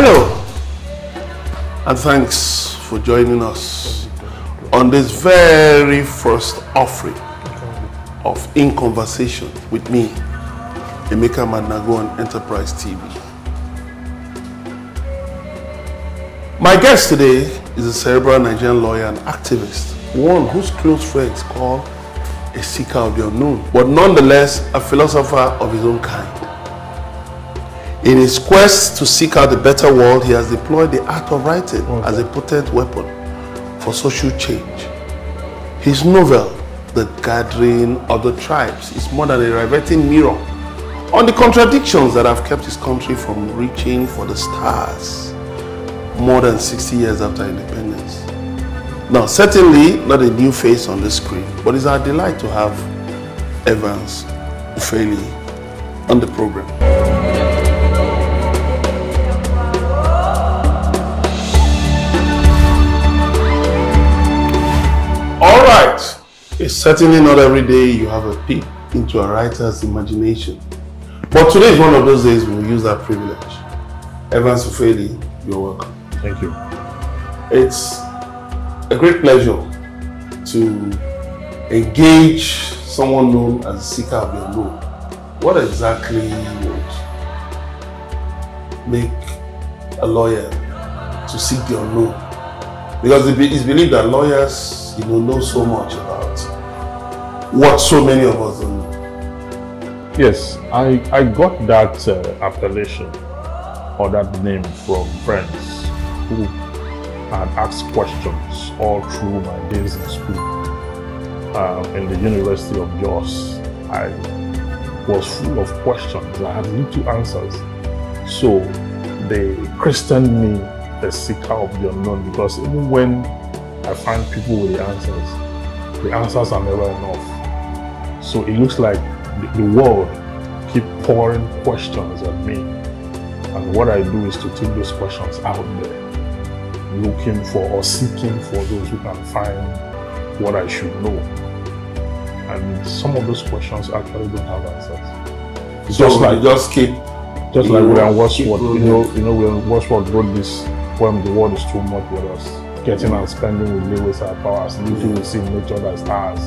Hello, and thanks for joining us on this very first offering of In Conversation with me, Emeka Manago on Enterprise TV. My guest today is a cerebral Nigerian lawyer and activist, one whose close friends call a seeker of the unknown, but nonetheless a philosopher of his own kind. In his quest to seek out a better world, he has deployed the art of writing as a potent weapon for social change. His novel, The Gathering of the Tribes, is more than a riveting mirror on the contradictions that have kept his country from reaching for the stars more than 60 years after independence. Now, certainly not a new face on the screen, but it's our delight to have Evans Ufeli on the program. All right, it's certainly not every day you have a peek into a writer's imagination. But today is one of those days we'll use that privilege. Evans Ufeli, you're welcome. Thank you. It's a great pleasure to engage someone known as a seeker of the unknown. What exactly would make a lawyer to seek the unknown? Because it's believed that lawyers know so much about what so many of us don't know. Yes, I got that appellation or that name from friends who had asked questions all through my days in school. In the University of Jos, I was full of questions. I had little answers. So they christened me the seeker of the unknown, because even when I find people with the answers are never enough. So it looks like the world keep pouring questions at me. And what I do is to take those questions out there, looking for or seeking for those who can find what I should know. And some of those questions actually don't have answers. Just like William Wordsworth, when Wordsworth wrote this poem, "The world is too much with us. Getting and spending will lay waste our powers. Little we see in nature that stars."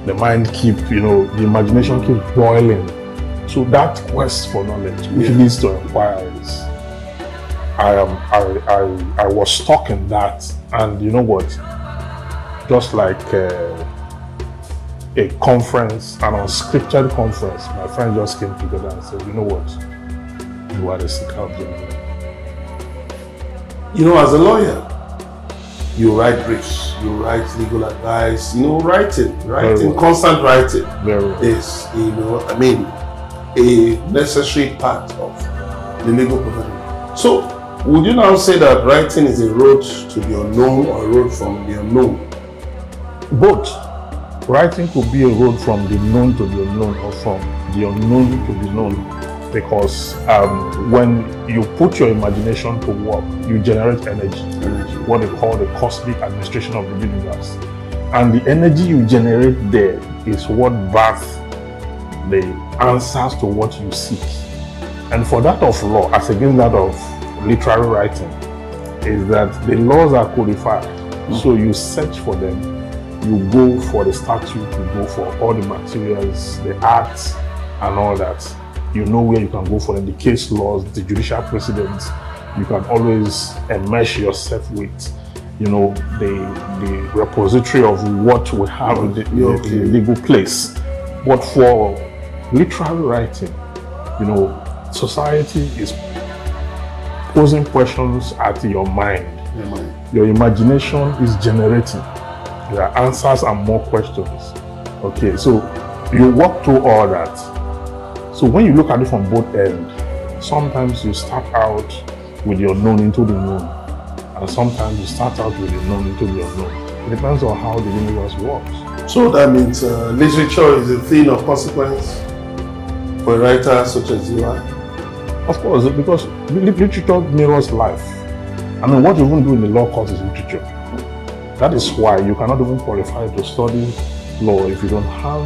The mind the imagination keeps boiling. So that quest for knowledge, which leads to inquiries. I was stuck in that, and you know what? Just like a conference, an unscripted conference, my friends just came together and said, "You know what? You are the seeker of the unknown." As a lawyer, you write briefs, you write legal advice, writing, constant writing is, a necessary part of the legal profession. So, would you now say that writing is a road to the unknown or a road from the unknown? Both. Writing could be a road from the known to the unknown, or from the unknown to the known. Because when you put your imagination to work, you generate energy, what they call the cosmic administration of the universe. And the energy you generate there is what births the answers to what you seek. And for that of law, as against that of literary writing, is that the laws are codified. So you search for them, you go for the statute, you go for all the materials, the arts, and all that. You know where you can go for them, the case laws, the judicial precedents. You can always enmesh yourself with, the repository of what we have in the legal place. But for literary writing, society is posing questions at your mind. Your imagination is generating. There are answers and more questions. Okay, so you walk through all that. So when you look at it from both ends, sometimes you start out with the unknown into the known, and sometimes you start out with the known into the unknown. It depends on how the universe works. So that means literature is a thing of consequence for a writer such as you are? Of course, because literature mirrors life. What you even do in the law course is literature. That is why you cannot even qualify to study law if you don't have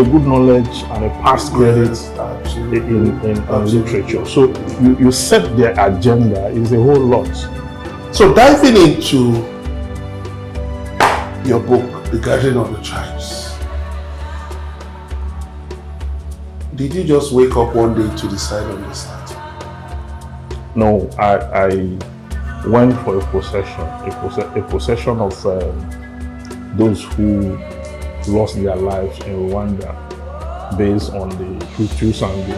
good knowledge and a past credit Yes, absolutely. in Absolutely. literature. So you set their agenda is a whole lot. So diving into your book, The Gathering of the Tribes, did you just wake up one day to decide on this title? No, I went for a procession of those who lost their lives in Rwanda based on the Hutus and the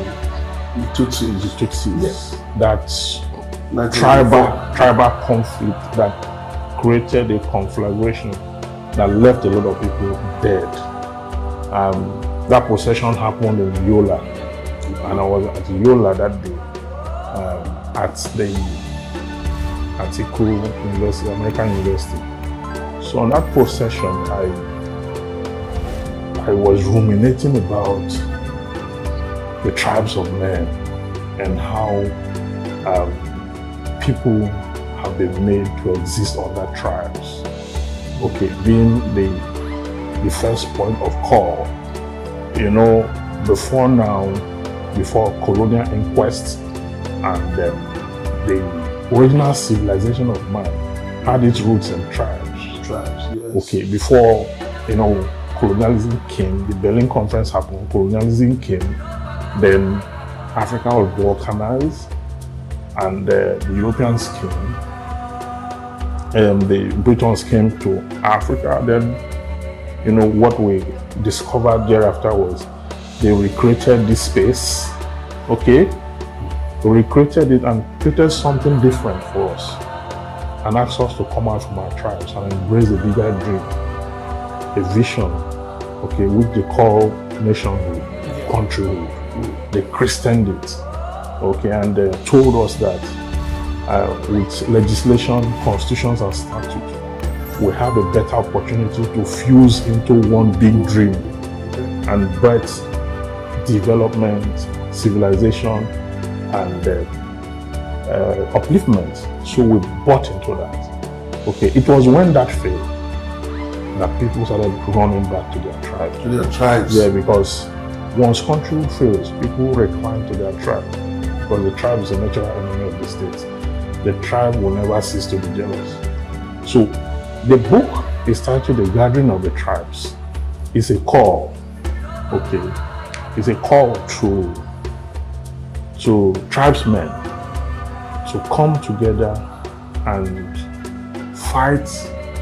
Tutsis. Yes. That's 1984. tribal conflict that created a conflagration that left a lot of people dead. That procession happened in Yola, and I was at Yola that day at Iku University, American University. So on that procession, I was ruminating about the tribes of men and how people have been made to exist under tribes. Okay, being the first point of call. You know, before colonial inquest and the original civilization of man had its roots in tribes. Tribes, yes. Okay, before, colonialism came, the Berlin Conference happened, colonialism came, then Africa was balkanized, and the Europeans came, and the Britons came to Africa. Then, what we discovered thereafter was they recreated this space, okay? They recreated it and created something different for us and asked us to come out from our tribes and embrace a bigger dream, a vision, okay, which they call nationhood, countryhood. They christened it, okay, and they told us that with legislation, constitutions and statutes, we have a better opportunity to fuse into one big dream and birth development, civilization, and upliftment. So we bought into that. Okay, it was when that failed that people started running back to their tribes. To their tribes. Yeah, because once country fails, people recline to their tribe because the tribe is a natural enemy of the state. The tribe will never cease to be jealous. So the book is titled The Gathering of the Tribes. It's a call, okay? It's a call to tribesmen to come together and fight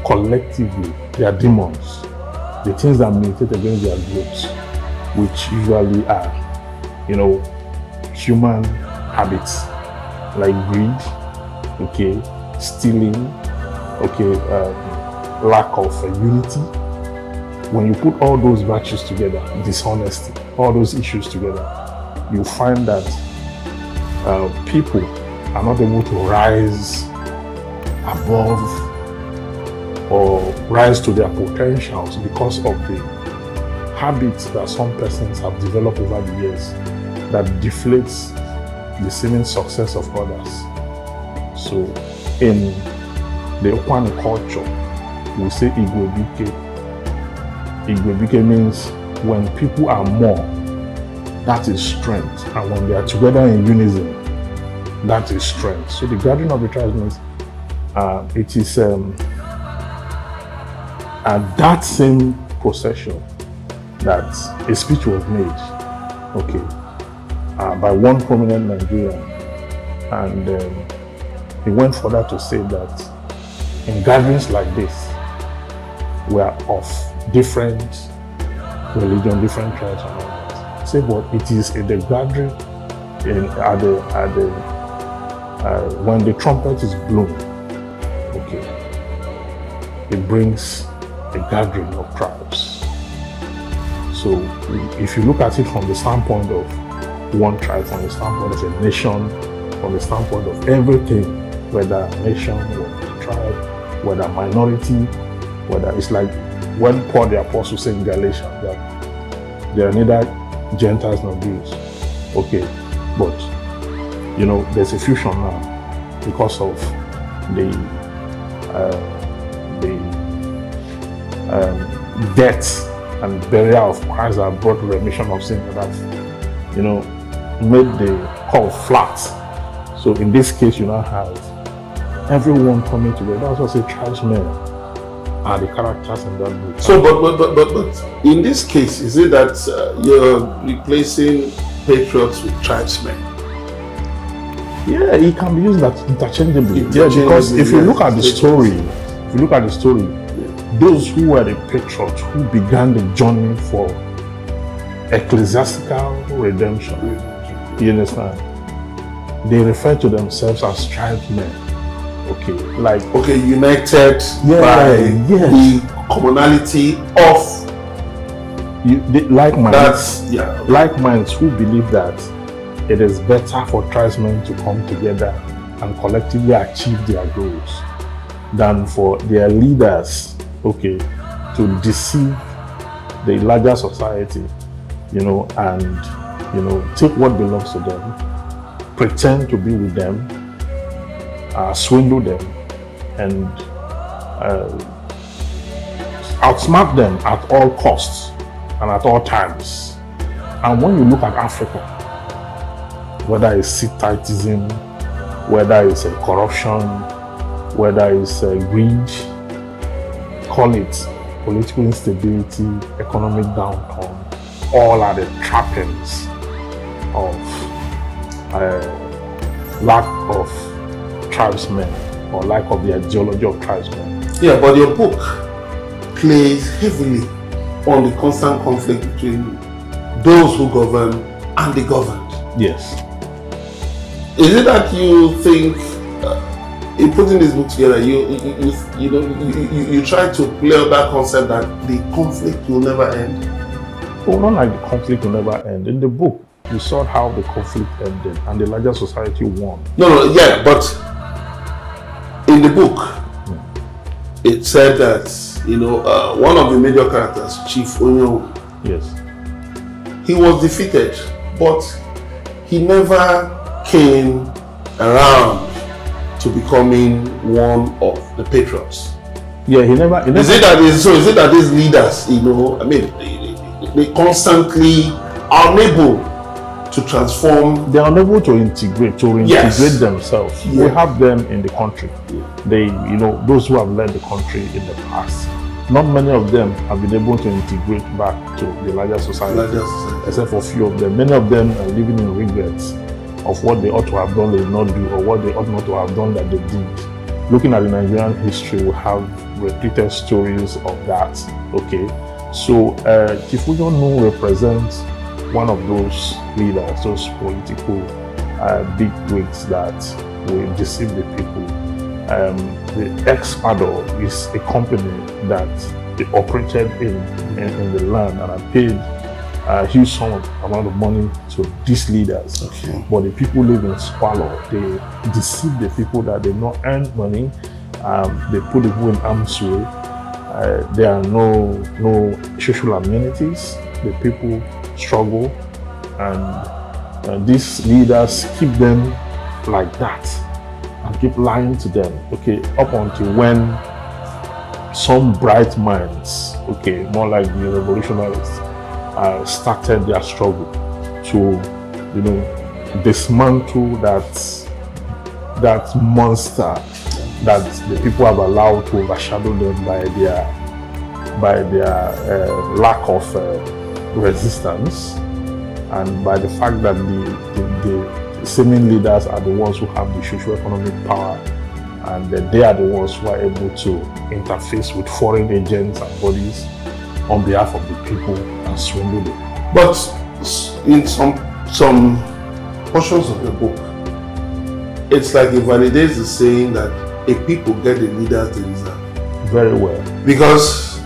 collectively their demons, the things that militate against their groups, which usually are, human habits like greed, okay, stealing, okay, lack of unity. When you put all those virtues together, dishonesty, all those issues together, you find that people are not able to rise above or rise to their potentials because of the habits that some persons have developed over the years that deflates the seeming success of others. So in the Okwane culture, we say Igwebike. Igwebike means when people are more, that is strength. And when they are together in unison, that is strength. So the gathering of the tribes means it is that same procession that a speech was made, okay, by one prominent Nigerian, and he went further to say that in gatherings like this, we are of different religion, different tribes, and all that. Say, but it is in the gathering, when the trumpet is blown, okay, it brings a gathering of tribes. So if you look at it from the standpoint of one tribe, from the standpoint of a nation, from the standpoint of everything, whether nation, whether tribe, whether minority, whether it's like when Paul the Apostle said in Galatians that there are neither Gentiles nor Jews. Okay, but there's a fusion now because of the death and burial of Christ that brought remission of sin, that have, made the call flat. So in this case, you now have everyone coming together. That's what I say, tribesmen are the characters in that book. So, but in this case, is it that you're replacing patriots with tribesmen? Yeah, it can be used that interchangeably. Yeah, because if you look at the story, those who were the patriots who began the journey for ecclesiastical redemption, you understand? They refer to themselves as tribesmen. Okay, united by the commonality of like minds. Like minds who believe that it is better for tribesmen to come together and collectively achieve their goals than for their leaders, to deceive the larger society, and take what belongs to them, pretend to be with them, swindle them, and outsmart them at all costs and at all times. And when you look at Africa, whether it's Hittitism, whether it's corruption, whether it's greed, call it political instability, economic downturn, all are the trappings of lack of tribesmen or lack of the ideology of tribesmen. Yeah, but your book plays heavily on the constant conflict between those who govern and the governed. Yes. Is it that you think, in putting this book together, you try to play out that concept that the conflict will never end? Well, not like the conflict will never end. In the book, you saw how the conflict ended and the larger society won. Yeah, but in the book, it said that, one of the major characters, Chief Onyo, yes, he was defeated, but he never came around to becoming one of the patriots. Yeah, he never. Is it that these leaders, they constantly are unable to transform? They are unable to integrate themselves. Yeah. We have them in the country. They, those who have led the country in the past. Not many of them have been able to integrate back to the larger society, except for a few of them. Many of them are living in regrets of what they ought to have done, they did not do, or what they ought not to have done that they did. Looking at the Nigerian history, we have repeated stories of that. So Chief Uyonu represents one of those leaders, those political big wigs that will deceive the people. The ex-Ado is a company that they operated in the land and are paid a huge amount of money to these leaders. But the people live in squalor. They deceive the people that they not earn money. They put the people in harm's way. There are no social amenities. The people struggle, and these leaders keep them like that and keep lying to them. Up until when some bright minds, more like the revolutionaries, started their struggle to, dismantle that monster that the people have allowed to overshadow them by their lack of resistance, and by the fact that the seeming leaders are the ones who have the socio-economic power, and they are the ones who are able to interface with foreign agents and bodies on behalf of the people and swindle them. But in some portions of the book, it's like it validates the saying that a people get the leaders they deserve. Very well. Because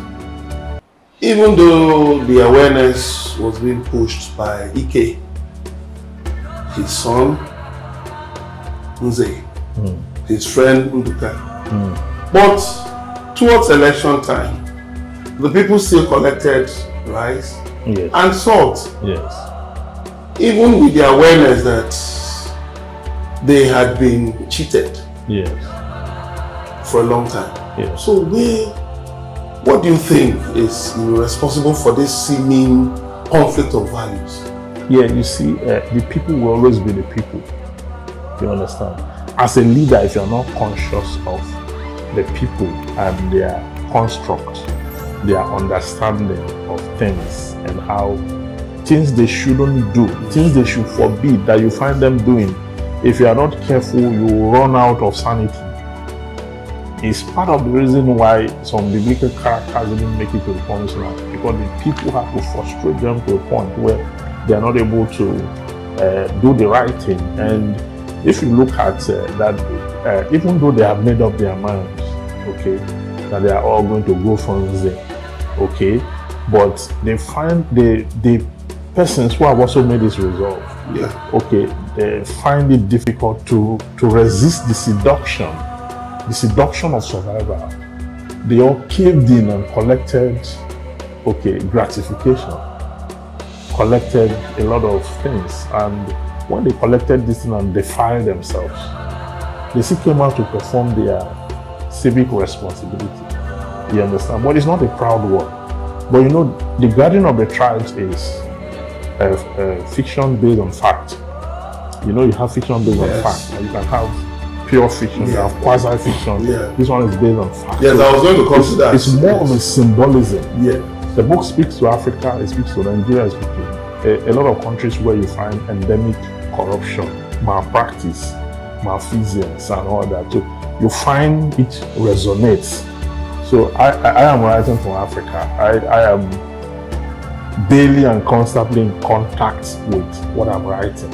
even though the awareness was being pushed by Ike, his son Nze, his friend Nduka, but towards election time, the people still collected rice and salt. Yes. Even with the awareness that they had been cheated yes. for a long time. Yes. So where What do you think is responsible for this seeming conflict of values? Yeah, you see, the people will always be the people. You understand? As a leader, if you're not conscious of the people and their construct, their understanding of things and how things they shouldn't do, things they should forbid that you find them doing, if you are not careful, you will run out of sanity. It's part of the reason why some biblical characters didn't make it to the promised land, because the people have to frustrate them to a point where they are not able to do the right thing. And if you look at that, even though they have made up their minds, okay, that they are all going to go from there, okay, but they find the persons who have also made this resolve, okay, they find it difficult to resist the seduction of survival. They all caved in and collected, okay, gratification, collected a lot of things, and when they collected this thing and defiled themselves, they still came out to perform their civic responsibility. You understand? But it's not a proud one. But you know, the Guardian of the Tribes is fiction based on fact. You know, you have fiction based on fact, and you can have pure fiction, you have quasi-fiction. This one is based on fact. Yes, so I was going to come to that. It's more of a symbolism. The book speaks to Africa, it speaks to Nigeria, it speaks to a lot of countries where you find endemic corruption, malpractice, malfeasance, and all that. So you find it resonates. So I am writing from Africa. I am daily and constantly in contact with what I'm writing.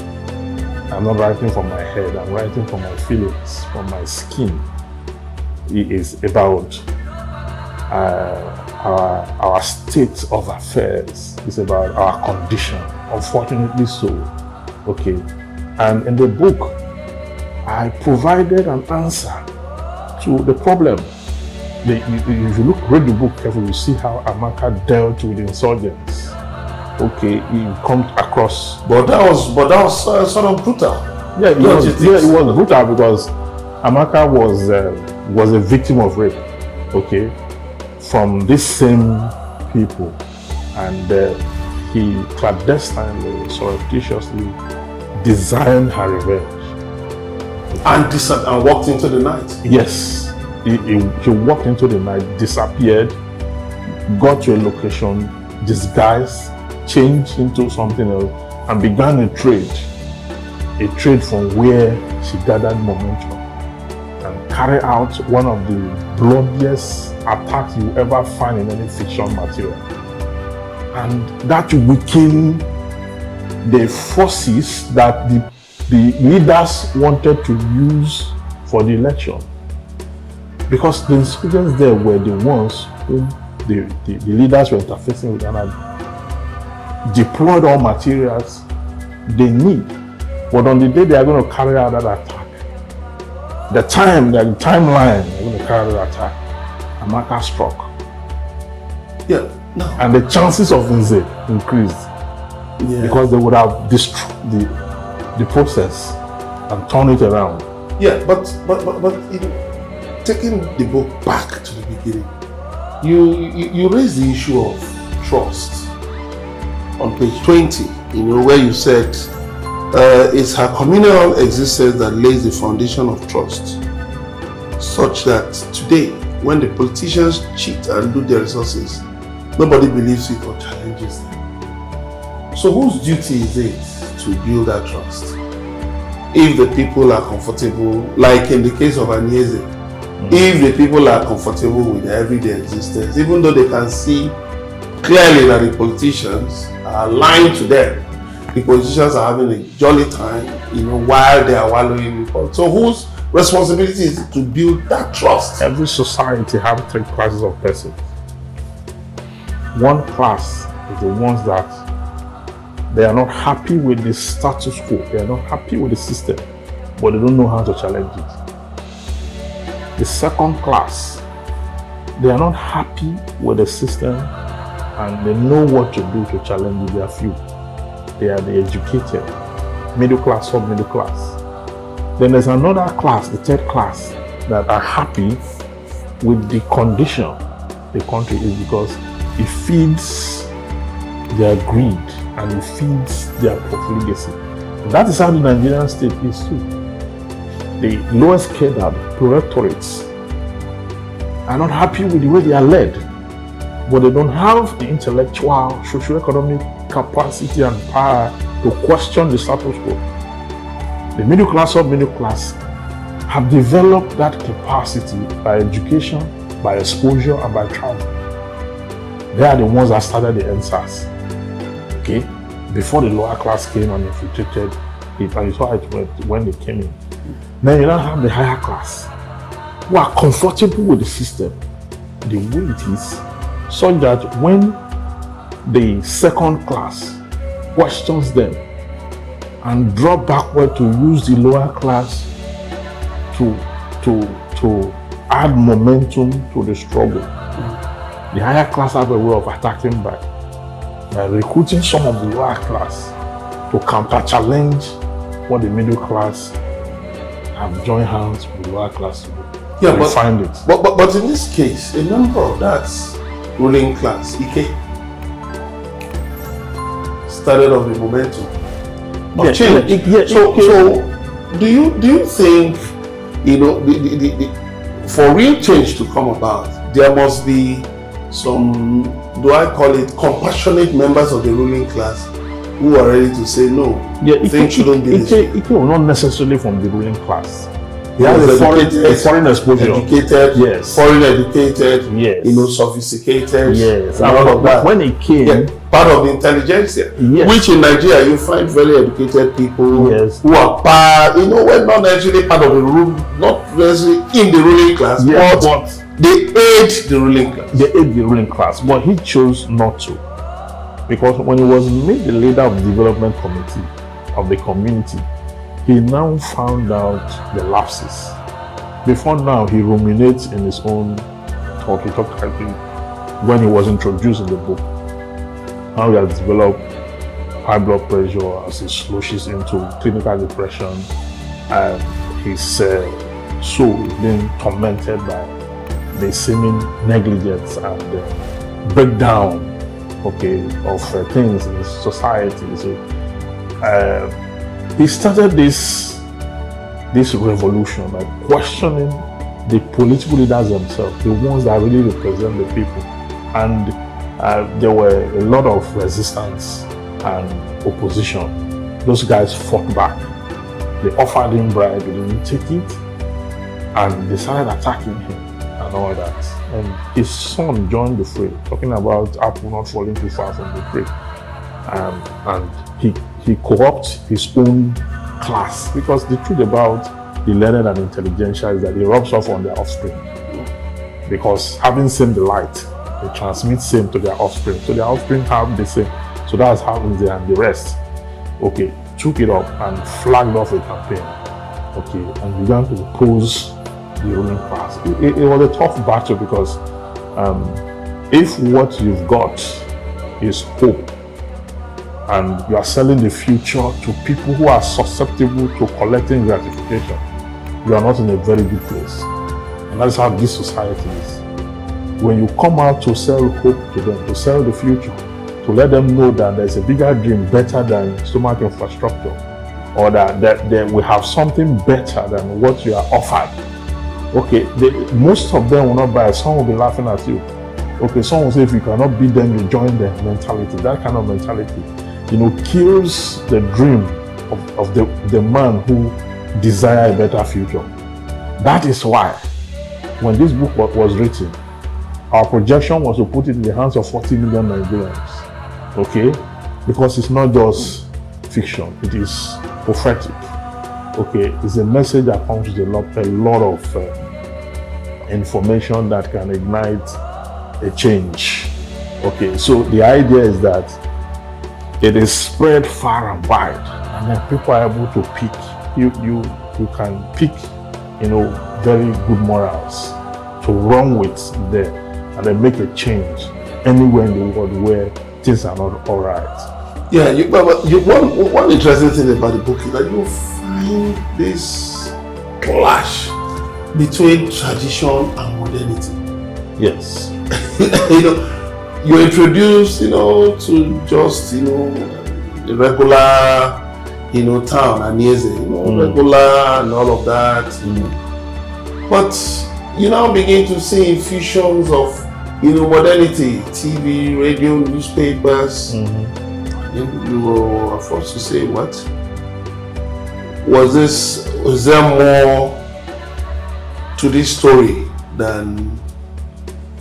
I'm not writing from my head, I'm writing from my feelings, from my skin. It is about our state of affairs. It's about our condition, unfortunately so. Okay. And in the book, I provided an answer to the problem. If you read the book carefully, you see how Amaka dealt with insurgents. Okay, he comes across. But that was sort of brutal. Yeah, it was brutal because Amaka was a victim of rape. Okay, from these same people, and he clandestinely, surreptitiously designed her revenge. And walked into the night. Yes. He walked into the night, disappeared, got to a location, disguised, changed into something else, and began a trade from where she gathered momentum, and carried out one of the bloodiest attacks you ever find in any fiction material. And that weakened the forces that the leaders wanted to use for the election. Because the insurgents there were the ones whom the leaders were interfacing with and had deployed all materials they need. But on the day they are going to carry out that attack, the timeline they're going to carry out that attack, Amaka struck. And the chances of Nze increased. Because they would have destroyed the process and turn it around. But taking the book back to the beginning, you raised the issue of trust on page 20, where you said it's her communal existence that lays the foundation of trust, such that today, when the politicians cheat and do their resources, nobody believes it or challenges them. So whose duty is it to build that trust? If the people are comfortable, like in the case of Agnese, if the people are comfortable with their everyday existence, even though they can see clearly that the politicians are lying to them, the politicians are having a jolly time, while they are wallowing in it. So whose responsibility is it to build that trust? Every society has three classes of persons. One class is the ones that they are not happy with the status quo, they are not happy with the system, but they don't know how to challenge it. The second class, they are not happy with the system and they know what to do to challenge their few. They are the educated, middle class, sub-middle class. Then there's another class, the third class, that are happy with the condition the country is because it feeds their greed and it feeds their profligacy. That is how the Nigerian state is too. The lowest cadre, protectorates, are not happy with the way they are led, but they don't have the intellectual, socio-economic capacity and power to question the status quo. The middle class or middle class have developed that capacity by education, by exposure, and by travel. They are the ones that started the NSAS. Okay? Before the lower class came and infiltrated it, and you saw it when they came in. Then you now have the higher class who are comfortable with the system, the way it is, such that when the second class questions them and drop backward to use the lower class to add momentum to the struggle, the higher class have a way of attacking back by recruiting some of the lower class to counter-challenge what the middle class have joined hands with the lower class to do. Yeah, we find it. But in this case, a member of that ruling class, Ike, started off the momentum of change. So do you think, for real change to come about, there must be some, do I call it, compassionate members of the ruling class who are ready to say no? Things shouldn't be this way. Ike will not necessarily from the ruling class. He has a foreign exposure. Educated, yes. Foreign educated, yes. Sophisticated, yes. And all of that. When he came, part of the intelligentsia, yes. Which in Nigeria you find very educated people, yes. who are we're not necessarily part of the rule, not necessarily in the ruling class, yes, but they aid the ruling class. They aid the ruling class, but he chose not to, because when he was made the leader of the development committee of the community, he now found out the lapses. Before now, he ruminates in his own talk. He talked when he was introduced in the book, how he has developed high blood pressure as he slushes into clinical depression, and his soul is being tormented by the seeming negligence and breakdown, of things in society. So he started this revolution by questioning the political leaders themselves, the ones that really represent the people. And there were a lot of resistance and opposition. Those guys fought back. They offered him bribe, he didn't take it, and they started attacking him and all that. And his son joined the fray, talking about apple not falling too far from the tree. And he co-opts his own class, because the truth about the learned and intelligentsia is that it rubs off on their offspring, because having seen the light, they transmit same to their offspring, so their offspring have the same. So that's how they and the rest took it up and flagged off a campaign, and began to oppose the ruling class. It was a tough battle, because if what you've got is hope, and you are selling the future to people who are susceptible to collecting gratification, you are not in a very good place. And that's how this society is. When you come out to sell hope to them, to sell the future, to let them know that there's a bigger dream better than stomach infrastructure, or that we have something better than what you are offered, most of them will not buy. Some will be laughing at you. Some will say, if you cannot beat them, you join them mentality. That kind of mentality, kills the dream of the man who desires a better future. That is why, when this book was written, our projection was to put it in the hands of 40 million Nigerians, because it's not just fiction, it is prophetic. It's a message that comes with a lot of information that can ignite a change. So the idea is that it is spread far and wide, and then people are able to pick. You can pick, very good morals to run with there, and then make a change anywhere in the world where things are not all right. Yeah, one interesting thing about the book is that you find this clash between tradition and modernity. Yes. you know, you're introduced, to just, the regular, town and regular and all of that. But you now begin to see infusions of, modernity, TV, radio, newspapers. You were forced to say, what? Was there more to this story than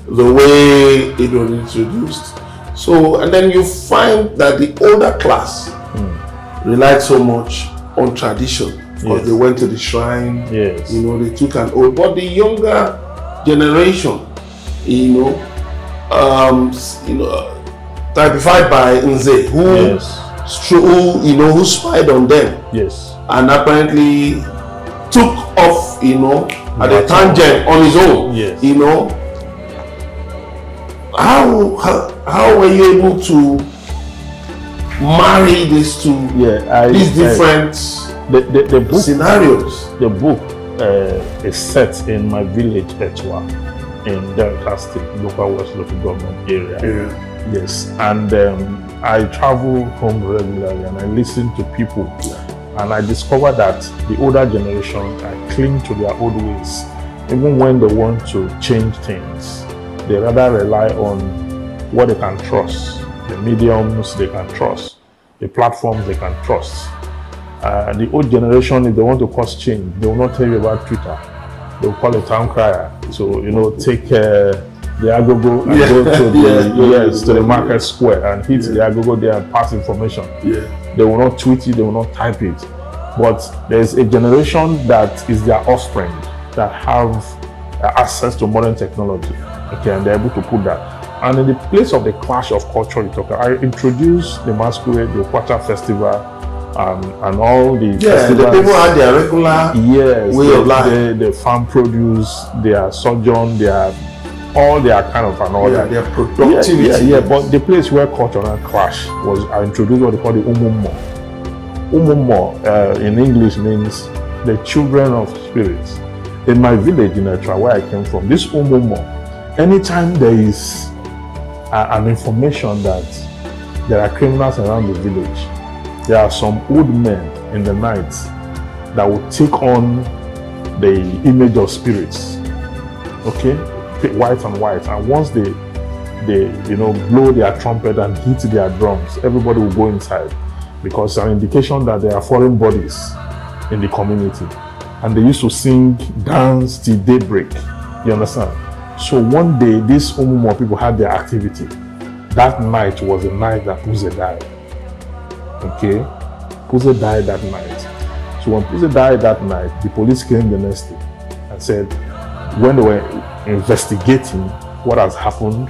the way it was introduced? So, and then you find that the older class relied so much on tradition because they went to the shrine, they took an oath. But the younger generation, typified by Nze, who spied on them, and apparently took off, at a tangent on his own, How were you able to marry these two, these different the book, scenarios? The book is set in my village, Etwa, in Delta State, local West local government area. Yes, and I travel home regularly and I listen to people, and I discover that the older generation cling to their old ways, even when they want to change things. They rather rely on what they can trust, the mediums they can trust, the platforms they can trust. The old generation, if they want to cause change, they will not tell you about Twitter. They will call a town crier. So, take the agogo and go to the market square and hit the agogo there and pass information. They will not tweet it, they will not type it. But there's a generation that is their offspring that have access to modern technology. And they're able to put that. And in the place of the clash of culture you talk about, I introduced the masquerade, the Kwacha festival, and all the festivals. The people had their regular way of life. The farm produce, their sojourn, all their kind of and all that. Their productivity. But the place where cultural clash was, I introduced what they call the Umumo. Umumo in English means the children of spirits. In my village in Etra, where I came from, this Umumo, anytime there is an information that there are criminals around the village, there are some old men in the night that will take on the image of spirits, white and white, and once they blow their trumpet and hit their drums, everybody will go inside, because it's an indication that there are foreign bodies in the community, and they used to sing, dance till daybreak. You understand? So one day, these Umumo people had their activity. That night was the night that Puze died. Puze died that night. So when Puze died that night, the police came the next day and said, when they were investigating what has happened,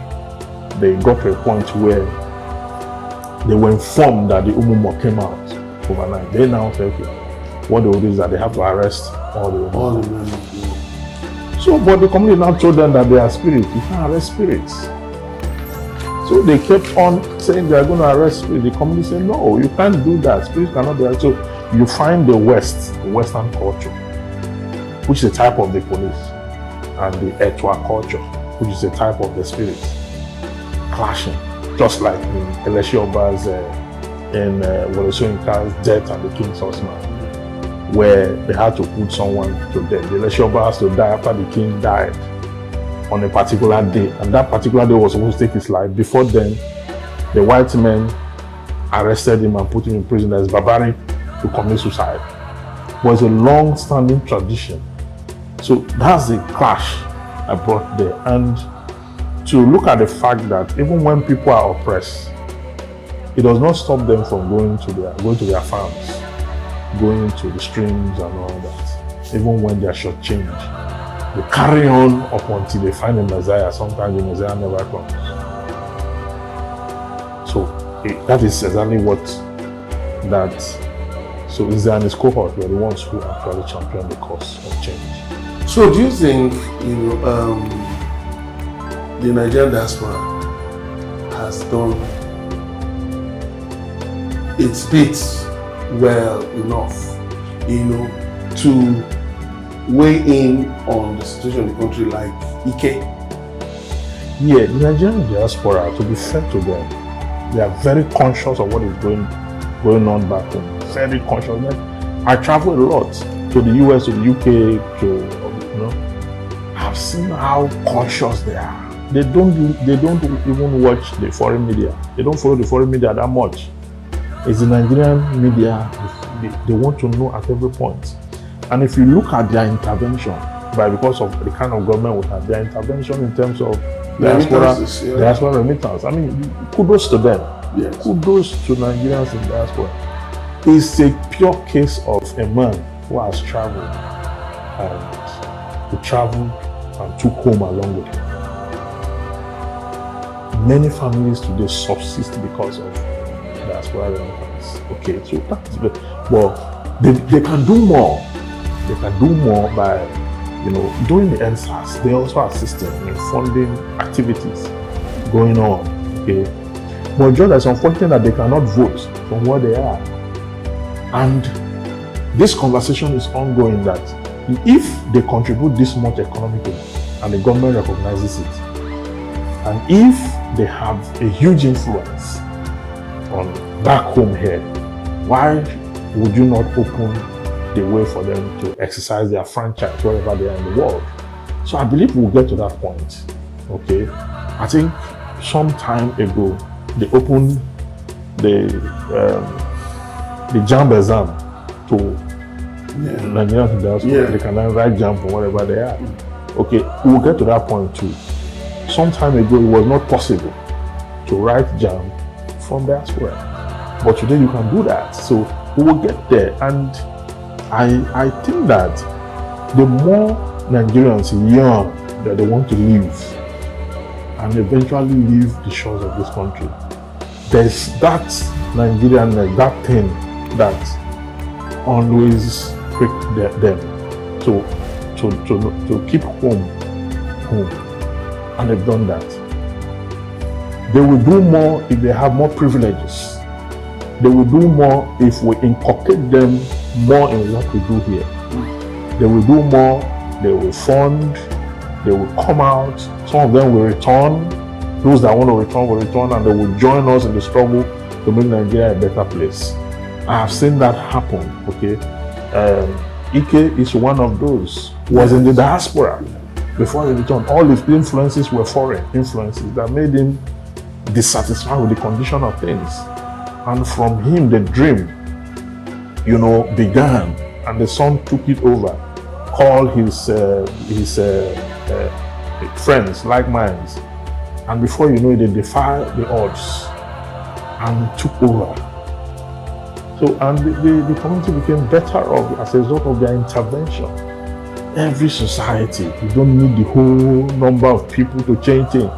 they got to a point where they were informed that the Umumo came out overnight. They now said, what they will do is that they have to arrest all the Umumo. So, but the community now told them that they are spirits. You can't arrest spirits. So they kept on saying they are going to arrest spirits. The community said, no, you can't do that. Spirits cannot be arrested. So you find the Western culture, which is a type of the police, and the Etwa culture, which is a type of the spirits, clashing. Just like in Eleshioba's, in Wole Soyinka's Death and the King's Horseman, where they had to put someone to death. The Eleshioba has to die after the king died on a particular day, and that particular day was supposed to take his life. Before then, the white men arrested him and put him in prison as barbaric to commit suicide. It was a long-standing tradition. So that's the clash I brought there. And to look at the fact that even when people are oppressed, it does not stop them from going to their farms, going to the streams and all that. Even when they are shortchanged, they carry on up until they find the Messiah. Sometimes the Messiah never comes. So that is exactly what that. So Nze and his cohort were the ones who actually championed the cause of change. So do you think the Nigerian diaspora has done its bit well enough, to weigh in on the situation in the country like Ike? Yeah, the Nigerian diaspora, to be fair to them, they are very conscious of what is going on back home. Very conscious. I travel a lot to the US, to the UK, I've seen how conscious they are. They don't even watch the foreign media. They don't follow the foreign media that much. It's the Nigerian media, they want to know at every point. And if you look at their intervention, because of the kind of government we have, their intervention in terms of diaspora remittance, I mean, kudos to them. Yes. Kudos to Nigerians in diaspora. It's a pure case of a man who has traveled and took home along with him. Many families today subsist because of diaspora remittance. Okay, so that's well, they can do more. They can do more by, doing the NSAS. They also assist in funding activities going on. Okay, but just as unfortunate that they cannot vote from where they are. And this conversation is ongoing that if they contribute this much economically and the government recognizes it, and if they have a huge influence on back home here, why would you not open the way for them to exercise their franchise wherever they are in the world? So I believe we'll get to that point. Okay, I think some time ago they opened the JAMB exam to Nigerians diaspora. They can then write JAMB from wherever they are. Okay, we'll get to that point too. Some time ago, it was not possible to write JAMB from diaspora, but today you can do that. So we will get there, and I think that the more Nigerians yearn that they want to live and eventually leave the shores of this country, there's that Nigerian, that thing that always prick them to keep home, and they've done that. They will do more if they have more privileges. They will do more if we inculcate them more in what we do here. They will do more, they will fund, they will come out, some of them will return. Those that want to return will return, and they will join us in the struggle to make Nigeria a better place. I have seen that happen, okay? Ike is one of those who was in the diaspora before he returned. All his influences were foreign influences that made him dissatisfied with the condition of things. And from him, the dream, began, and the son took it over, called his friends, like minds, and before you know it, they defied the odds and took over. So, and the community became better off as a result of their intervention. Every society, you don't need the whole number of people to change things.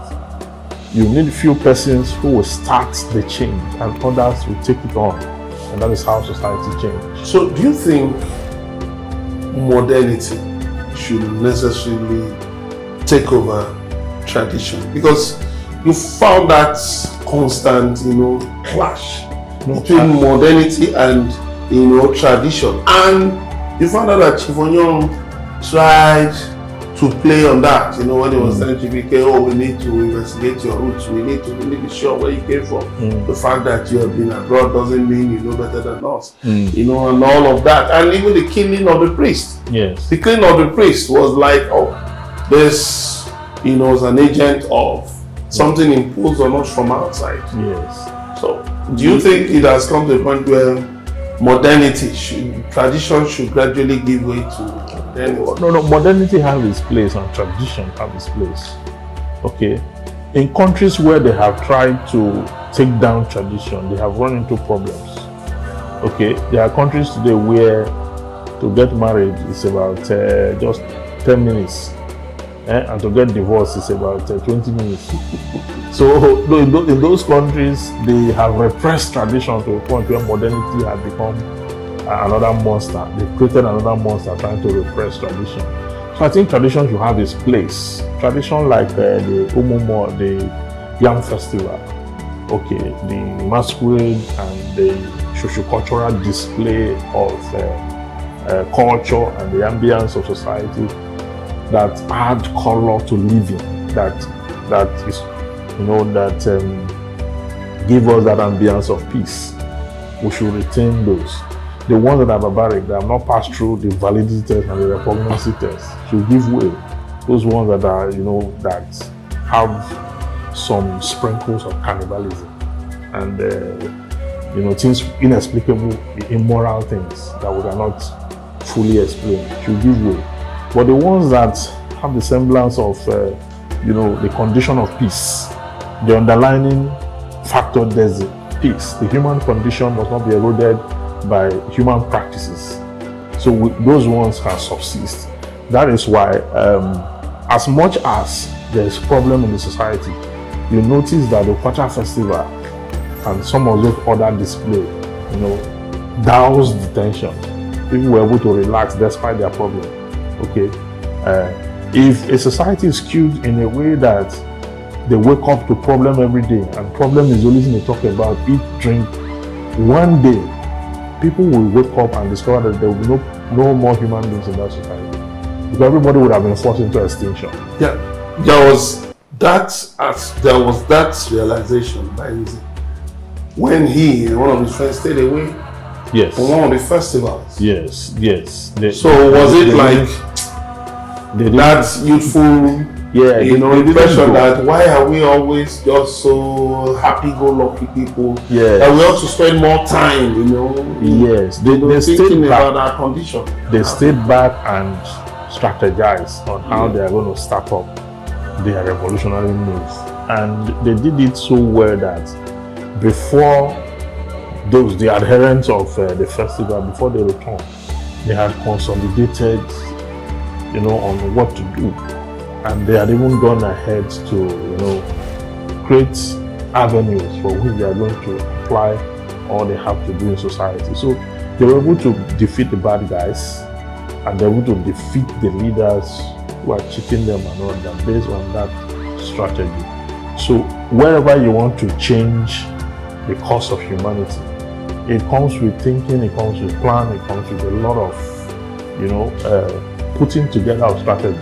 You need a few persons who will start the change, and others will take it on. And that is how society changes. So do you think modernity should necessarily take over tradition? Because you found that constant, clash between modernity and, tradition. And you found out that Chief Onyong tried to play on that, when he was telling GBK, we need to investigate your roots, we need to really be sure where you came from. The fact that you have been abroad doesn't mean you know better than us, and all of that. And even the killing of the priest. Yes. The killing of the priest was like, this, was an agent of something imposed on us from outside. Yes. So, do you think it has come to a point where tradition should gradually give way to modernity? No, modernity has its place and tradition has its place. Okay. In countries where they have tried to take down tradition, they have run into problems. Okay. There are countries today where to get married is about just 10 minutes. And to get divorced is about 20 minutes. So in those countries, they have repressed tradition to a point where modernity has become another monster. They've created another monster trying to repress tradition. So I think tradition should have its place. Tradition like the Umumo, the Yam Festival, okay, the masquerade and the socio-cultural display of culture and the ambience of society that add color to living, that that is, that give us that ambience of peace. We should retain those. The ones that are barbaric, that have not passed through the validity test and the repugnancy test, should give way. Those ones that are, that have some sprinkles of cannibalism and, things, inexplicable, immoral things that we cannot fully explain, should give way. But the ones that have the semblance of, the condition of peace, the underlying factor there's peace. The human condition must not be eroded by human practices. So those ones can subsist. That is why, as much as there's problem in the society, you notice that the Kwacha festival and some of those other display, douse the tension. People were able to relax despite their problem. Okay, if a society is skewed in a way that they wake up to problem every day, and problem is the only thing they talk about, eat, drink, one day people will wake up and discover that there will be no more human beings in that society, because everybody would have been forced into extinction. Yeah, there was that realization by Nze when he and one of his friends stayed away. Yes. For one of the festivals. Yes. So was it like that youthful? Yeah, impression that why are we always just so happy-go-lucky people? Yeah. That we ought to spend more time, Yes, they thinking stayed about back. our condition. They stayed back and strategized on how they are going to start up their revolutionary move, and they did it so well that before the adherents of the festival, before they returned, they had consolidated, on what to do. And they had even gone ahead to, create avenues for which they are going to apply all they have to do in society. So they were able to defeat the bad guys, and they were able to defeat the leaders who are cheating them and all that based on that strategy. So wherever you want to change the course of humanity, it comes with thinking, it comes with plan, it comes with a lot of, putting together a strategy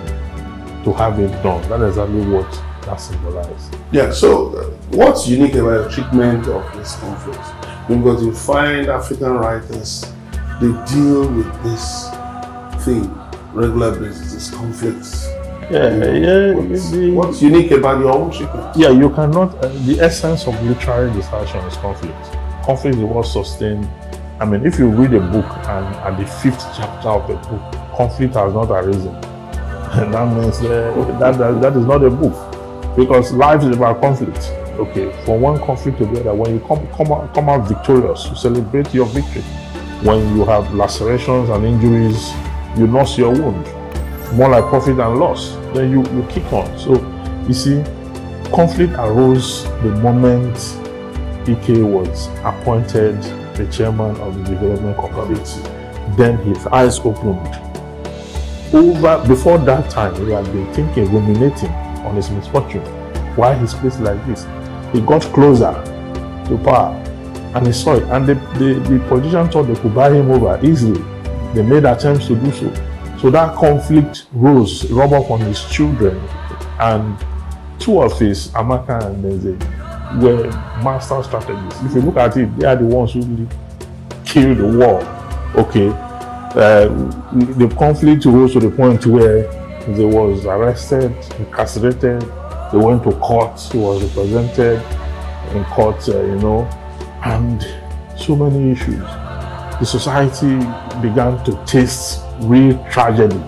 to have it done. That is exactly what that symbolizes. Yeah, so what's unique about the treatment of this conflict? Because you find African writers, they deal with this thing regular basis, this conflicts. What's unique about your own treatment? Yeah, you cannot, the essence of literary discussion is conflict. Conflict is what sustains. I mean, if you read a book and at the 5th chapter of the book, conflict has not arisen, and that means that is not a book, because life is about conflict. Okay, from one conflict to the other, when you come out victorious, you celebrate your victory. When you have lacerations and injuries, you nurse your wound. More like profit and loss, then you kick on. So you see, conflict arose the moment Ike was appointed the chairman of the development committee. Then his eyes opened. Before that time, he had been thinking, ruminating on his misfortune. Why he's placed like this? He got closer to power and he saw it. And the politicians thought they could buy him over easily. They made attempts to do so. So that conflict rose, rub off on his children, and two of his, Amaka and Nze, were master strategists. If you look at it, they are the ones who really killed the war. Okay, the conflict rose to the point where he was arrested, incarcerated. They went to court. He was represented in court, and so many issues. The society began to taste real tragedy.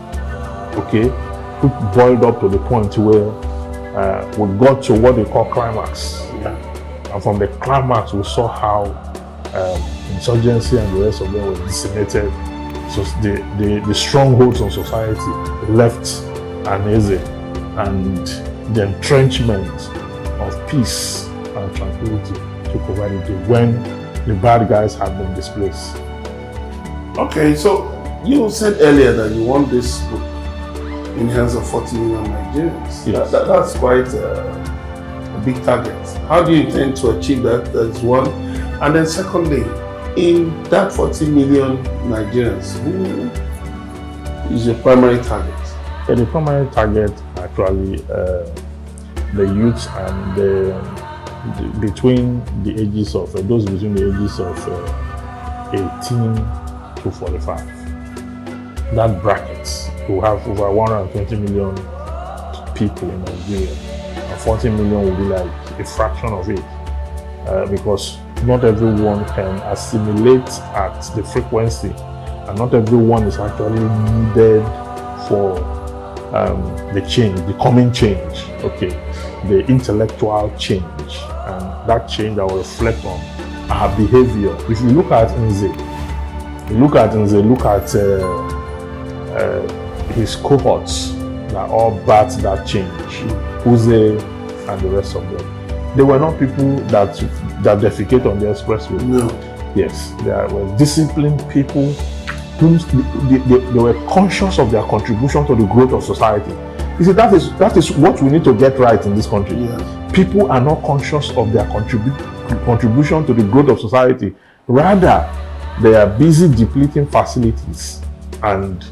Okay, it boiled up to the point where we got to what they call climax. And from the climax, we saw how insurgency and the rest of them were decimated. So the strongholds on society left uneasy, and the entrenchment of peace and tranquility took over the day when the bad guys had been displaced. Okay, so you said earlier that you want this book in the hands of 40 million Nigerians. Yes. That's quite a big target. How do you intend to achieve that? That's one. And then secondly, in that 40 million Nigerians, who is your primary target? The primary target actually the youths and between the ages of those between the ages of 18 to 45. That bracket will have over 120 million people in Nigeria, and 40 million will be like a fraction of it, because not everyone can assimilate at the frequency, and not everyone is actually needed for the change, the coming change, okay, the intellectual change, and that change that will reflect on our behavior. If you look at Nze, look at his cohorts that all backed that change, Uze and the rest of them. They were not people that defecate on the expressway. No. Yes, they were disciplined people whom they were conscious of their contribution to the growth of society. You see, that is what we need to get right in this country. Yes. People are not conscious of their contribution to the growth of society. Rather, they are busy depleting facilities and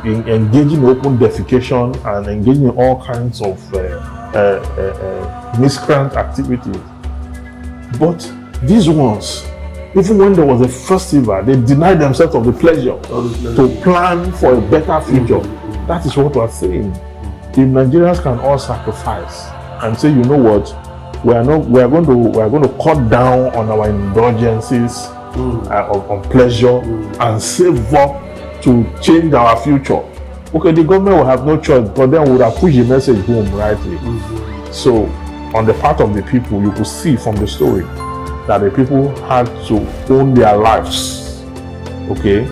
engaging in open defecation and engaging in all kinds of miscreant activities. But these ones, even when there was a festival, they denied themselves of the pleasure to plan for a better future. That is what we're saying. If Nigerians can all sacrifice and say, you know what, we are going to cut down on our indulgences on pleasure and save up to change our future. Okay, the government will have no choice, but then we would have pushed the message home rightly. So, on the part of the people, you could see from the story that the people had to own their lives, okay,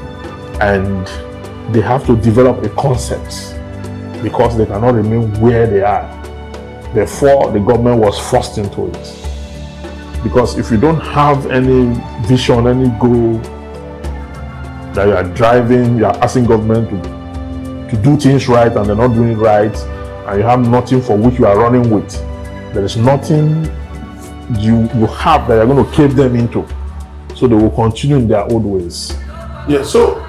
and they have to develop a concept because they cannot remain where they are. Therefore, the government was forced into it. Because if you don't have any vision, any goal that you are driving, you are asking government to do things right and they're not doing it right, and you have nothing for which you are running with, there is nothing you have that you're going to cave them into. So they will continue in their old ways. Yeah, so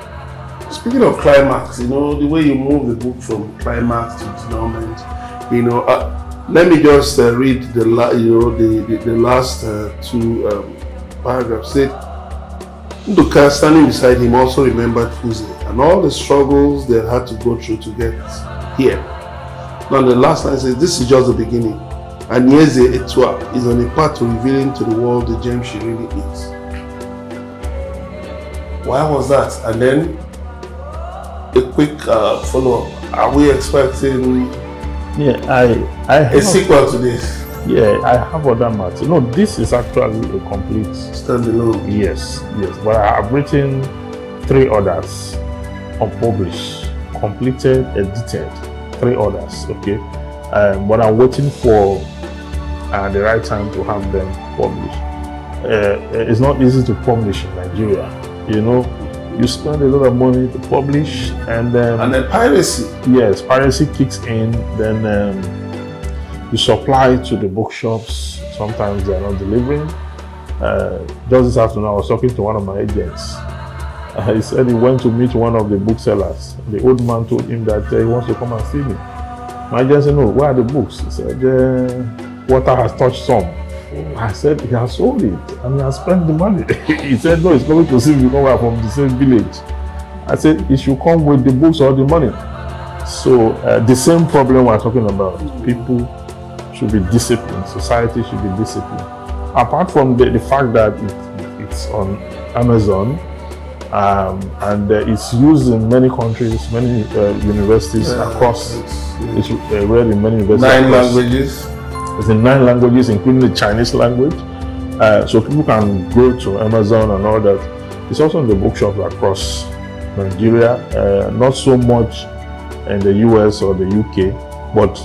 speaking of climax, the way you move the book from climax to denouement, let me just read the last two paragraphs. Say, Nduka, standing beside him, also remembered Uze and all the struggles they had to go through to get here. Now the last line says, this is just the beginning. And Nyeze Etua is on a path to revealing to the world the gem she really is. Why was that? And then a quick follow-up. Are we expecting a sequel to this? Yeah, I have other matters. This is actually a complete standalone. Yes. But I have written 3 others, unpublished, completed, edited, 3 others. Okay, but I'm waiting for the right time to have them published. It's not easy to publish in Nigeria. You spend a lot of money to publish, and then piracy. Yes, piracy kicks in. Then you supply to the bookshops. Sometimes they are not delivering. Just this afternoon, I was talking to one of my agents. He said he went to meet one of the booksellers. The old man told him that he wants to come and see me. My agent said, "No, where are the books?" He said, "Water has touched some." I said, "He has sold it and he has spent the money." He said, "No, he's coming to see me because we are from the same village." I said, "He should come with the books or the money." So the same problem we're talking about. People should be disciplined. Society should be disciplined. Apart from the fact that it's on Amazon and it's used in many countries, many universities across. It's read in many universities. 9 languages. It's in 9 languages, including the Chinese language. So people can go to Amazon and all that. It's also in the bookshops across Nigeria, not so much in the US or the UK, but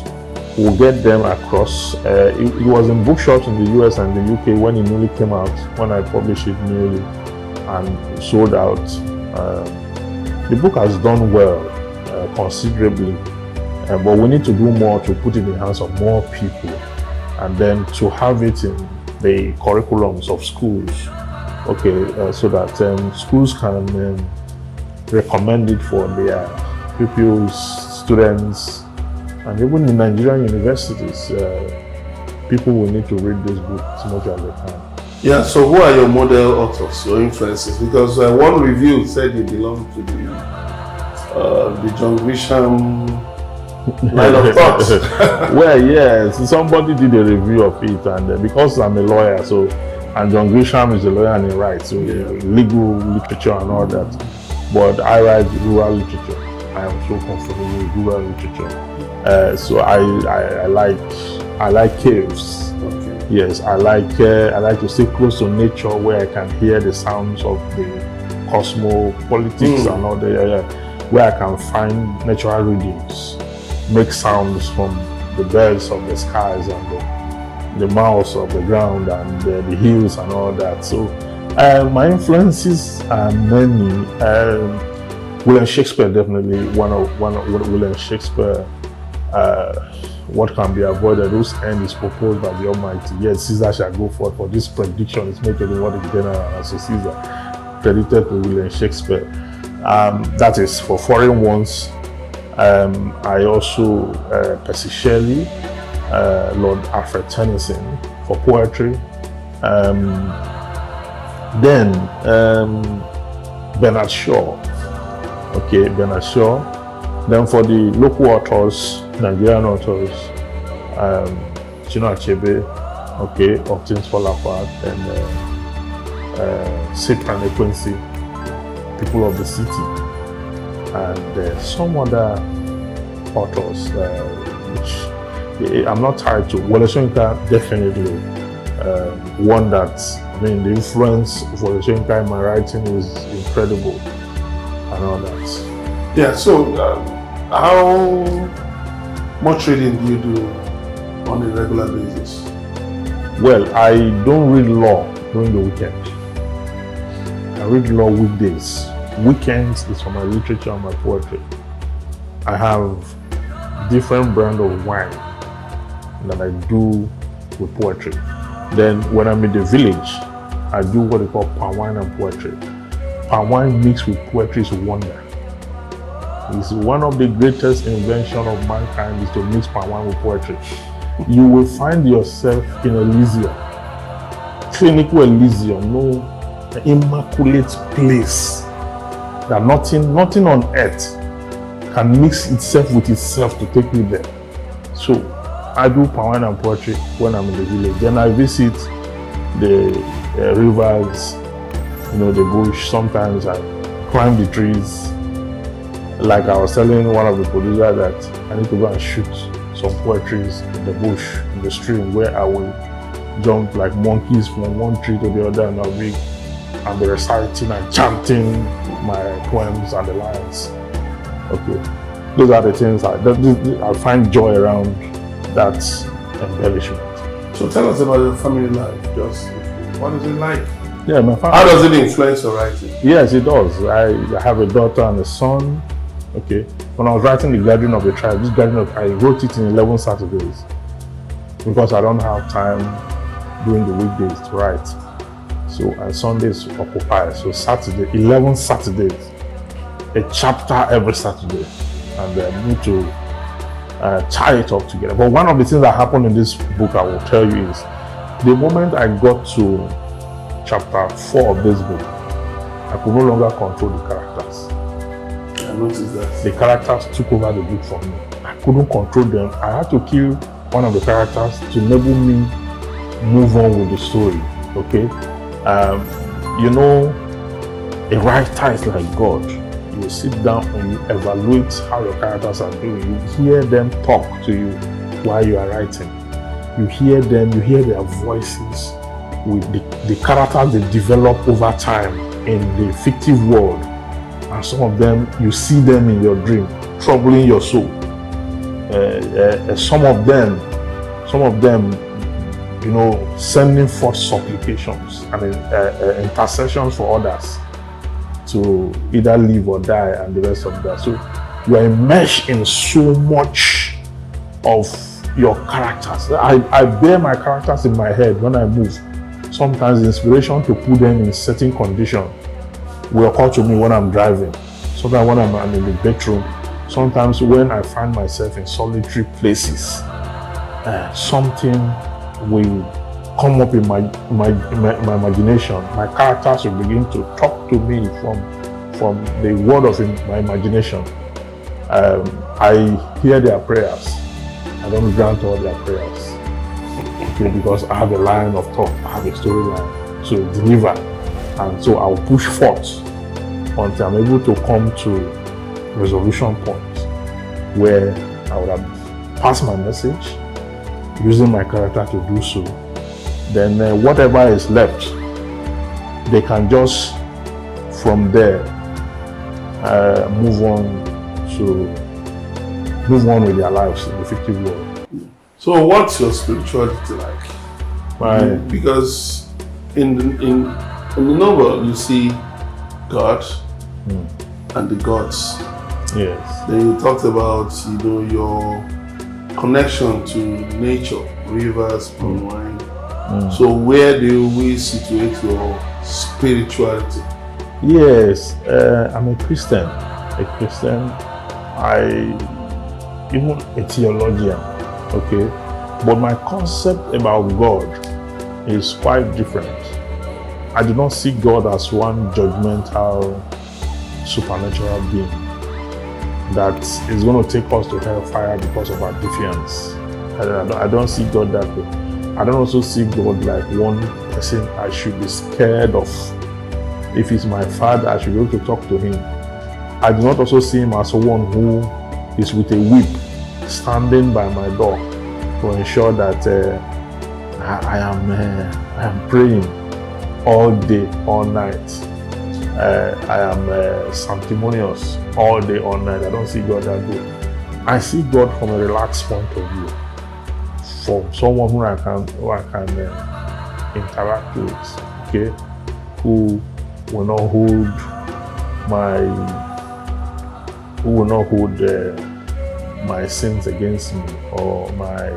we'll get them across. It was in bookshops in the US and the UK when it newly came out, when I published it newly and sold out. The book has done well, considerably, but we need to do more to put it in the hands of more people, and then to have it in the curriculums of schools, so that schools can recommend it for their pupils, students, And even in Nigerian universities, people will need to read this book as much as they can. Yeah, so who are your model authors, your influences? Because one review said you belong to the John Grisham line of thought. Well, yes, somebody did a review of it, and because I'm a lawyer, and John Grisham is a lawyer and he writes, so legal literature and all that. But I write rural literature. I am so comfortable with rural literature. So I like caves. Okay. Yes, I like to stay close to nature where I can hear the sounds of the cosmopolitics and all where I can find natural rhythms, make sounds from the birds of the skies and the mouths of the ground and the hills and all that. So my influences are many. William Shakespeare, definitely one of William Shakespeare. What can be avoided, whose end is proposed by the Almighty. Yes, Caesar shall go forth, for this prediction is made to the word of general, and so Caesar, credited to William Shakespeare. That is for foreign ones. I also Percy Shelley, Lord Alfred Tennyson for poetry. Then Bernard Shaw. Okay, Bernard Shaw. Then for the local authors, Nigerian authors, Chinua Achebe, okay, Of Things Fall Apart, and Sid and Quincy, People of the City, and some other authors, which I'm not tied to. Wole Soyinka, definitely one that, the influence of Wole Soyinka in my writing is incredible, and all that. Yeah, so how much reading do you do on a regular basis? Well, I don't read law during the weekend. I read law weekdays. Weekends is for my literature and my poetry. I have different brand of wine that I do with poetry. Then when I'm in the village, I do what they call palm wine and poetry. Palm wine mixed with poetry is a wonder. It's one of the greatest inventions of mankind is to mix palm wine with poetry. You will find yourself in Elysium, clinical Elysium, no immaculate place that nothing on earth can mix itself with itself to take me there. So I do palm wine and poetry when I'm in the village. Then I visit the rivers, the bush. Sometimes I climb the trees. Like I was telling one of the producers that I need to go and shoot some poetries in the bush, in the stream, where I will jump like monkeys from one tree to the other, and I'll be reciting and chanting my poems and the lines. Okay, those are the things I find joy around that embellishment. So tell us about your family life. Just what is it like? Yeah, my family. How does it influence your writing? Yes, it does. I have a daughter and a son. Okay, when I was writing The Gathering of the Tribe, I wrote it in 11 Saturdays because I don't have time during the weekdays to write. So, and Sundays occupied. So 11 Saturdays, a chapter every Saturday, and I need to tie it up together. But one of the things that happened in this book, I will tell you, is the moment I got to chapter 4 of this book, I could no longer control the characters. I noticed that. The characters took over the book from me. I couldn't control them. I had to kill one of the characters to enable me move on with the story. Okay? A writer is like God. You sit down and you evaluate how your characters are doing. You hear them talk to you while you are writing. You hear them, you hear their voices with the characters they develop over time in the fictive world. And some of them, you see them in your dream, troubling your soul. Some of them, sending forth supplications and intercessions for others to either live or die, and the rest of that. So you are immersed in so much of your characters. I bear my characters in my head when I move. Sometimes the inspiration to put them in certain conditions will occur to me when I'm driving. Sometimes when I'm in the bedroom, sometimes when I find myself in solitary places, something will come up in my imagination. My characters will begin to talk to me from the world of my imagination. I hear their prayers. I don't grant all their prayers. Okay, because I have a line of thought, I have a storyline to deliver. And so I'll push forth until I'm able to come to resolution point where I would have passed my message using my character to do so. Then whatever is left, they can just from there move on with their lives in the fictive world. So what's your spirituality like? Because in the novel you see God and the gods. Yes. Then you talked about your connection to nature, rivers, palm wine. So where do we situate your spirituality? Yes, I'm a Christian. Even a theologian, okay? But my concept about God is quite different. I do not see God as one judgmental, supernatural being that is going to take us to hellfire because of our defiance. I don't see God that way. I don't also see God like one person I should be scared of. If he's my father, I should be able to talk to him. I do not also see him as one who is with a whip standing by my door to ensure that I am praying all day, all night. I am sanctimonious all day, all night. I don't see God that way. I see God from a relaxed point of view, from someone who I can interact with, okay, who will not hold my sins against me or my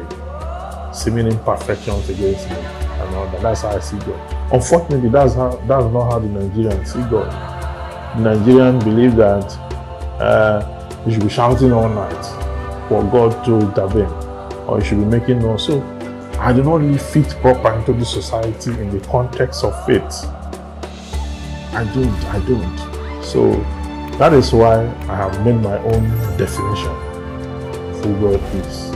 seeming imperfections against me and all that. That's how I see God. Unfortunately, that's not how the Nigerians see God. The Nigerians believe that you should be shouting all night for God to intervene, or you should be making noise. So I do not really fit proper into the society in the context of faith. I don't. So that is why I have made my own definition of who God is.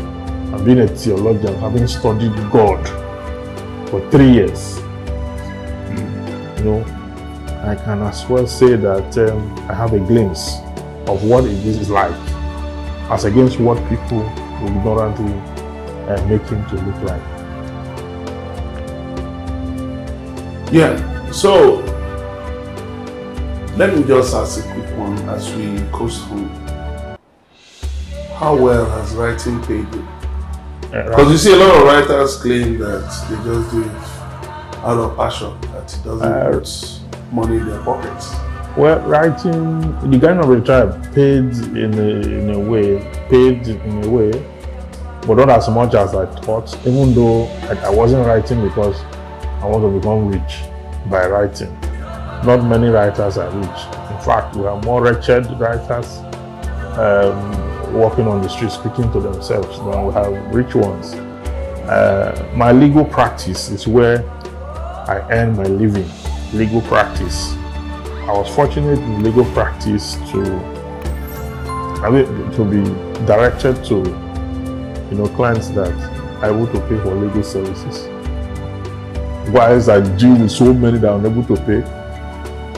I've been a theologian, having studied God for 3 years. I can as well say that I have a glimpse of what it is like, as against what people will ignorantly make him to look like. Yeah, so let me just ask a quick one as we coast home. How well has writing paid you? Because you see a lot of writers claim that they just do it out of passion, that it doesn't put money in their pockets. Well, writing, the kind of a tribe paid in a way, but not as much as I thought, even though I wasn't writing because I want to become rich by writing. Not many writers are rich. In fact, we have more wretched writers walking on the street speaking to themselves than we have rich ones. My legal practice is where I earn my living. Legal practice. I was fortunate in legal practice to be directed to clients that are able to pay for legal services. Whilst I deal with so many that are unable to pay,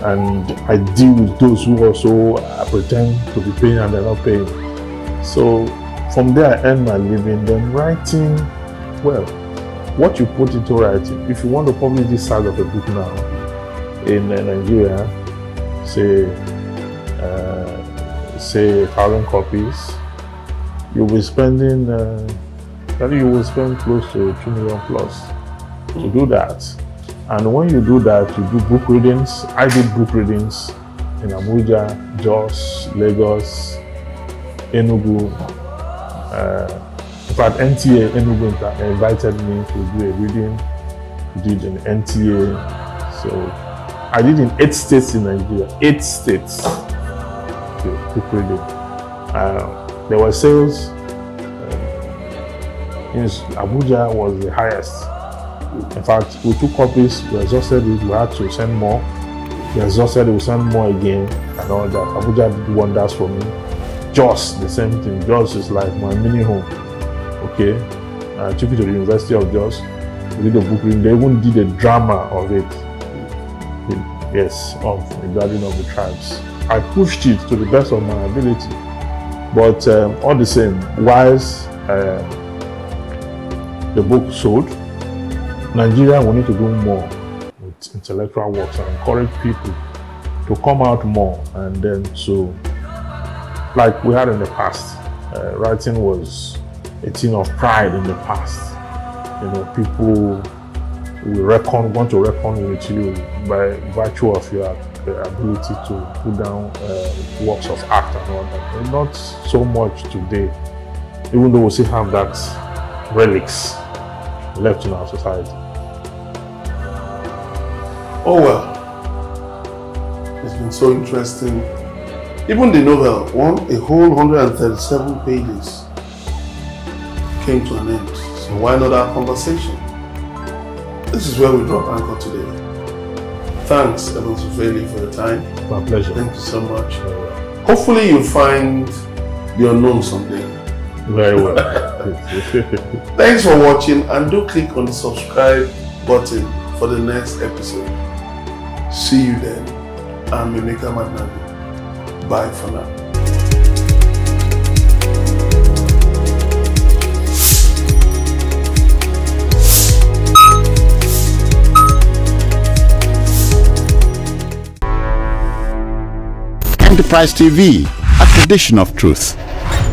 and I deal with those who also pretend to be paying and they're not paying. So from there I earn my living. Then writing, well, what you put into writing, if you want to publish this size of a book now in Nigeria, say 1,000 copies, you'll be spending, you will spend close to 2 million plus to do that. And when you do that, you do book readings. I did book readings in Abuja, Jos, Lagos, Enugu. In fact, NTA Enugu invited me to do a reading. We did in NTA. So I did in 8 states in Nigeria. 8 states. Okay, book reading. There were sales. In Abuja was the highest. In fact, we took copies, we exhausted it, we had to send more. We exhausted it, we sent more again, and all that. Abuja did wonders for me. Jos, the same thing. Jos is like my mini home. Okay, I took it to the University of Jos. We did a book reading. They even did a drama of it. Yes, of the Garden of the Tribes. I pushed it to the best of my ability. But all the same, whilst the book sold, Nigeria will need to do more with intellectual works and encourage people to come out more, and then to, like we had in the past, writing was a thing of pride in the past. You know, people will want to reckon with you by virtue of your ability to put down works of art and all that. And not so much today, even though we still have that relics left in our society. Oh well, it's been so interesting. Even the novel, a whole 137 pages, came to an end. So why not our conversation? This is where we drop anchor today. Thanks, Ufeli, for your time. My pleasure. Thank you so much. Hopefully you'll find the unknown someday. Very well. Thanks for watching, and do click on the subscribe button for the next episode. See you then. I'm Emeka Madnabi. Bye for now. Enterprise TV, a tradition of truth.